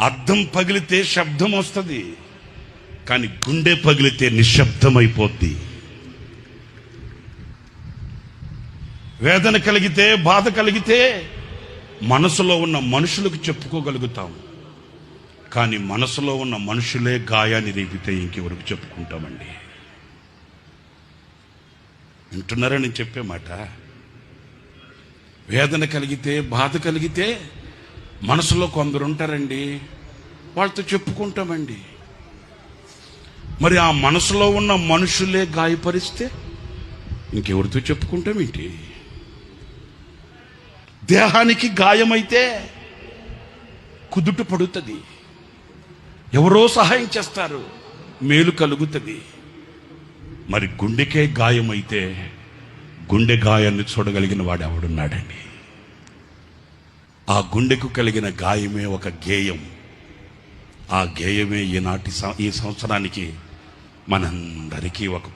అద్దం పగిలితే శబ్దం వస్తుంది, కానీ గుండె పగిలితే నిశ్శబ్దమైపోద్ది. వేదన కలిగితే, బాధ కలిగితే మనసులో ఉన్న మనుషులకు చెప్పుకోగలుగుతాం, కానీ మనసులో ఉన్న మనుషులే గాయాన్ని రేపితే ఇంకెవరికి చెప్పుకుంటామండి? వింటున్నారా నేను చెప్పే మాట? వేదన కలిగితే, బాధ కలిగితే మనసులో కొందరు ఉంటారండి, వాళ్ళతో చెప్పుకుంటామండి. మరి ఆ మనసులో ఉన్న మనుషులే గాయపరిస్తే ఇంకెవరితో చెప్పుకుంటామేంటి? దేహానికి గాయమైతే కుదుట పడుతుంది, ఎవరో సహాయం చేస్తారు, మేలు కలుగుతుంది. మరి గుండెకే గాయమైతే గుండె గాయాన్ని చూడగలిగిన వాడు ఎవడున్నాడండి? ఆ గుండెకు కలిగిన గాయమే ఒక గేయం. ఆ గేయమే ఈ సంవత్సరానికి మనందరికీ ఒక